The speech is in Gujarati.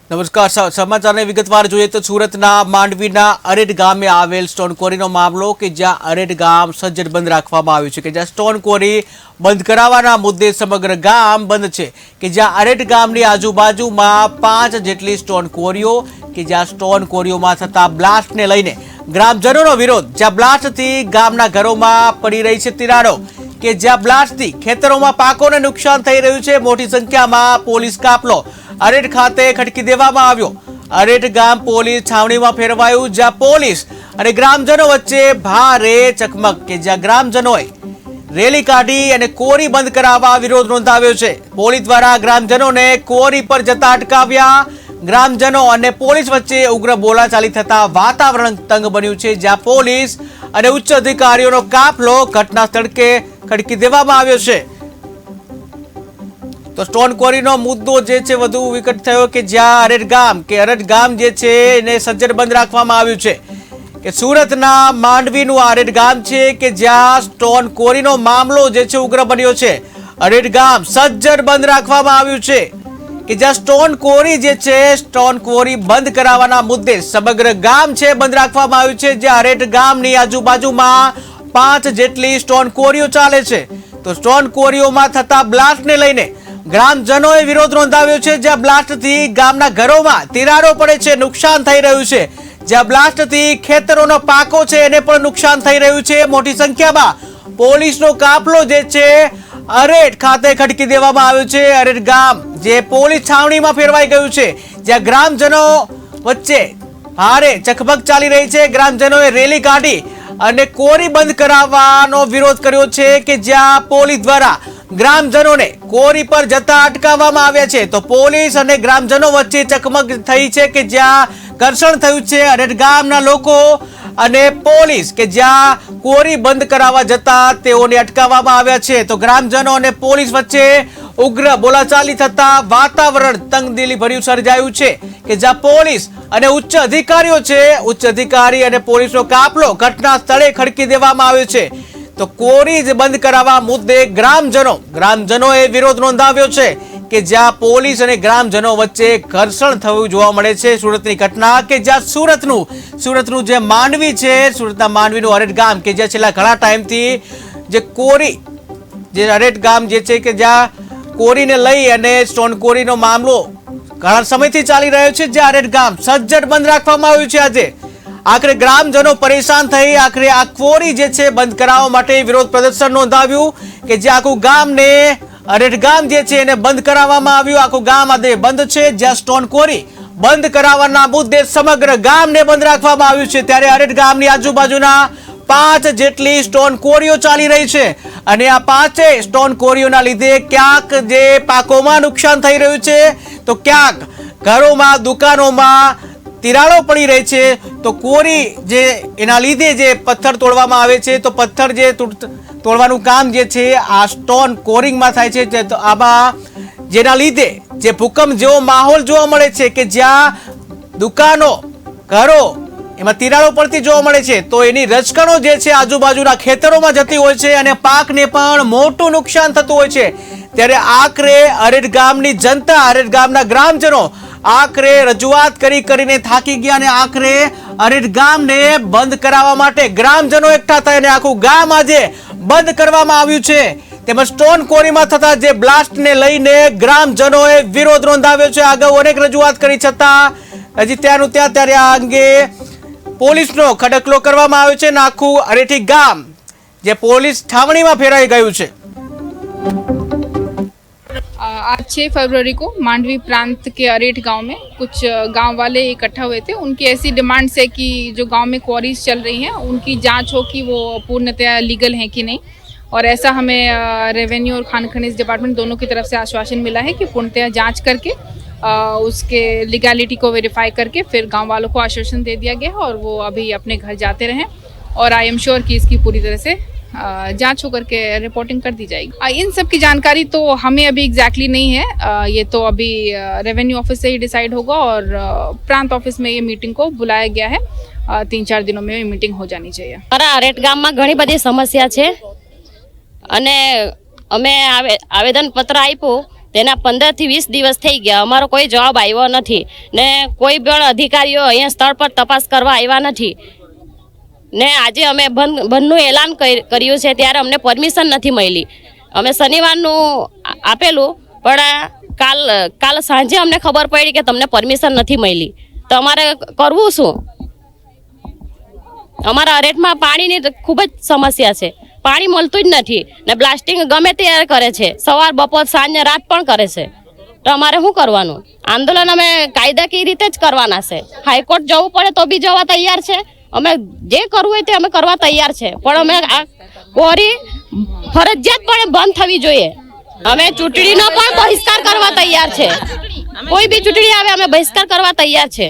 નમસ્કાર સમાચાર ને વિગતવાર જોઈએ તો સુરતના માંડવીના અરેડ ગામે આવેલ સ્ટોન ક્વોરીનો મામલો કે જ્યાં અરેડ ગામ સજ્જડ બંધ રાખવામાં આવ્યું છે કે જ્યાં સ્ટોન ક્વોરી બંધ કરાવવાના મુદ્દે સમગ્ર ગામ બંધ છે કે જ્યાં અરેડ ગામની આજુબાજુમાં 5 જેટલી સ્ટોન ક્વોરીઓ કે જ્યાં સ્ટોન ક્વોરીઓમાં થતા બ્લાસ્ટને લઈને ગ્રામજનોનો વિરોધ, જ્યાં બ્લાસ્ટથી ગામના ઘરોમાં પડી રહી છે તિરાડો કે જ્યાં બ્લાસ્ટથી ખેતરોમાં પાકોને નુકસાન થઈ રહ્યું છે। મોટી સંખ્યામાં પોલીસ કાફલો અરેડ ખાતે ખડકી દેવામાં આવ્યો। અરેડ ગામ પોલીસ છાવણીમાં ફેરવાયું, જ્યાં પોલીસ અને ગ્રામજનો વચ્ચે ભારે ચકમક કે જ્યાં ગ્રામજનોએ રેલી કાઢી અને ક્વોરી બંધ કરાવવા વિરોધ નોંધાવ્યો છે। પોલીસ દ્વારા ગ્રામજનોને ક્વોરી પર જતા અટકાવ્યા। ગ્રામજનો અને પોલીસ વચ્ચે ઉગ્ર બોલાચાલી થતા વાતાવરણ તંગ બન્યું છે, જ્યાં પોલીસ અને ઉચ્ચ અધિકારીઓનો કાફલો ઘટના સ્થળે ખડકી દેવામાં આવ્યો છે। તો સ્ટોન ક્વોરીનો મુદ્દો જે છે વધુ વિકટ થયો કે જ્યાં અરેડ ગામ જે છે એને સજ્જડ બંધ રાખવામાં આવ્યું છે કે સુરતના માંડવીનું અરેડ ગામ છે કે જ્યાં સ્ટોન ક્વોરીનો મામલો જે છે ઉગ્ર બન્યો છે। અરેડ ગામ સજ્જડ બંધ રાખવામાં આવ્યું છે કે જ્યાં સ્ટોન ક્વોરી જે છે સ્ટોન ક્વોરી બંધ કરાવવાના મુદ્દે સમગ્ર ગામ છે બંધ રાખવામાં આવ્યું છે। જ્યાં અરેડ ગામની આજુબાજુમાં 5 જેટલી સ્ટોન ક્વોરીઓ ચાલે છે। તો સ્ટોન ક્વોરીઓમાં થતા બ્લાસ્ટને લઈને ગ્રામજનોએ વિરોધ નોંધાવ્યો છે, જ્યાં બ્લાસ્ટથી ગામના ઘરોમાં તિરાડો પડે છે, નુકસાન થઈ રહ્યું છે। જ્યાં બ્લાસ્ટથી ખેતરોનો પાકો છે એને પણ નુકસાન થઈ રહ્યું છે। મોટી સંખ્યામાં પોલીસનો કાફલો જે છે અરેડ ખાતે ખડકી દેવામાં આવ્યો છે। અરેડ ગામ જે પોલીસ છાવણીમાં ફેરવાઈ ગયું છે, જ્યાં ગ્રામજનો વચ્ચે ભારે ચકમક ચાલી રહી છે। ગ્રામજનોએ રેલી કાઢી અને ક્વોરી બંધ કરાવવાનો વિરોધ કર્યો છે કે જ્યાં પોલીસ દ્વારા ગ્રામજનોને ક્વોરી પર જતા અટકાવવામાં આવ્યા છે। તો પોલીસ અને ગ્રામજનો વચ્ચે ચકમક થઈ છે કે જ્યાં ઘર્ષણ થયું છે અરેડ ગામના લોકો અને પોલીસ કે જ્યાં ક્વોરી બંધ કરાવવા જતા તેઓને અટકાવવામાં આવ્યા છે। તો ગ્રામજનો અને પોલીસ વચ્ચે ઉગ્ર બોલાચાલી થતા વાતાવરણ તંગદિલી ભર્યું સર્જાયું છે કે જ્યાં પોલીસ અને ઉચ્ચ અધિકારીઓ છે, ઉચ્ચ અધિકારી અને પોલીસનો કાફલો ઘટના સ્થળે ખડકી દેવામાં આવ્યો છે। તો ક્વોરી બંધ કરાવવા મુદ્દે ગ્રામજનોએ વિરોધ નોંધાવ્યો છે કે જ્યાં પોલીસ અને ગ્રામજનો વચ્ચે ઘર્ષણ થયું જોવા મળે છે। સુરતની ઘટના કે જ્યાં સુરતનું જે માંડવી છે, સુરતના માંડવીનું અરેડ ગામ કે જ્યાં છેલ્લા ઘણા ટાઈમથી જે ક્વોરી જે અરેડ ગામ જે છે કે જ્યાં ક્વોરીને લઈ અને સ્ટોન ક્વોરીનો મામલો ઘણા સમયથી ચાલી રહ્યો છે, જ્યાં અરેડ ગામ સજ્જડ બંધ રાખવામાં આવ્યું છે। આજે આખરે ગ્રામજનો પરેશાન થઈ આખરે આ ક્વોરી જે છે બંધ કરાવવા માટે વિરોધ પ્રદર્શન નોંધાવ્યું કે જે આખું ગામને અરેડ ગામ જે છે એને બંધ કરાવવામાં આવ્યું। આખું ગામ આજે બંધ છે, જ્યાં સ્ટોન ક્વોરી બંધ કરાવવાના મુદ્દે સમગ્ર ગામને બંધ રાખવામાં આવ્યું છે। ત્યારે અરેડ ગામની આજુબાજુના 5 જેટલી સ્ટોન ક્વોરીઓ ચાલી રહી છે અને આ 5 સ્ટોન ક્વોરીઓના લીધે ક્યાંક જે પાકોમાં નુકસાન થઈ રહ્યું છે તો ક્યાંક ઘરોમાં દુકાનોમાં તિરાડો પડી રહી છે। તો ક્વોરી જે એના લીધે જે પથ્થર તોડવામાં આવે છે તો પથ્થર જે તોડવાનું કામ જે છે આ સ્ટોન ક્વોરીમાં થાય છે। તો આમાં જેના લીધે જે ભૂકંપ જેવો માહોલ જોવા મળે છે કે જ્યાં દુકાનો ઘરો એમાં તિરાડો પડતી જોવા મળે છે તો એની રજકણો જે છે આજુબાજુના ખેતરોમાં જતી હોય છે અને પાકને પણ મોટું નુકસાન થતું હોય છે। ત્યારે આખરે અરેડ ગામની જનતા, અરેડ ગામના ગ્રામજનો આખરે રજૂઆત કરીને થાકી ગયા અને આખરે અરેડ ગામને બંધ કરાવવા માટે ગ્રામજનો એકઠા થાય અને આખું ગામ આજે બંધ કરવામાં આવ્યું છે। તેમજ સ્ટોન ક્વોરીમાં થતા જે બ્લાસ્ટને લઈને ગ્રામજનોએ વિરોધ નોંધાવ્યો છે। અગાઉ અનેક રજૂઆત કરી છતાં હજી ત્યાંનું ત્યાં ત્યારે આ અંગે પોલીસનો ખડકલો કરવામાં આવ્યો છે અને આખું અરેઠી ગામ જે પોલીસ છાવણીમાં ફેરાઈ ગયું છે। आज 6 फरवरी को मांडवी प्रांत के अरेठ गांव में कुछ गांव वाले इकट्ठा हुए थे। उनकी ऐसी डिमांड्स है कि जो गांव में क्वारीज चल रही हैं उनकी जांच हो कि वो पूर्णतः लीगल हैं कि नहीं, और ऐसा हमें रेवेन्यू और खान खनिज डिपार्टमेंट दोनों की तरफ से आश्वासन मिला है कि पूर्णतः जांच करके उसके लीगैलिटी को वेरीफाई करके फिर गांव वालों को आश्वासन दे दिया गया है और वो अभी अपने घर जाते रहें और आई एम श्योर कि इसकी पूरी तरह से जांच होकर के रिपोर्टिंग कर दी जाएगी। इन सब की जानकारी तो हमें अभी एग्जैक्टली नहीं है, ये तो अभी रेवेन्यू ऑफिस से ही डिसाइड होगा और प्रांत ऑफिस में ये मीटिंग को बुलाया गया है। 3-4 दिनों में ये मीटिंग हो जानी चाहिए। अरेठ गाम में घणी बधी समस्या है अने अमे आवेदन पत्र आप्युं તેના 15 થી 20 દિવસ થઈ ગયા, અમારો કોઈ જવાબ આવ્યો નથી ને કોઈ પણ અધિકારીઓ અહીંયા સ્થળ પર તપાસ કરવા આવ્યા નથી ને આજે અમે બંધનું એલાન કર્યું છે ત્યારે અમને પરમિશન નથી મળી. અમે શનિવારનું આપેલું પણ કાલ સાંજે અમને ખબર પડી કે તમને પરમિશન નથી મળી. તો અમારે કરવું શું? અમારા અરેઠમાં પાણીની ખૂબ જ સમસ્યા છે, પાણી મળતું જ નથી ને બ્લાસ્ટિંગ ગમે ત્યારે કરે છે, સવાર બપોર સાંજ ને રાત પણ કરે છે. તો અમારે શું કરવાનું? આંદોલન અમે કાયદાકીય રીતે જ કરવાના છે. હાઈકોર્ટ જવું પડે તો બી જવા તૈયાર છે. અમે જે કરવું હોય તે અમે કરવા તૈયાર છે, પણ અમે આ કોરી ફરજિયાતપણે બંધ થવી જોઈએ. અમે ચૂંટણીનો પણ બહિષ્કાર કરવા તૈયાર છે. કોઈ બી ચૂંટણી આવે અમે બહિષ્કાર કરવા તૈયાર છે.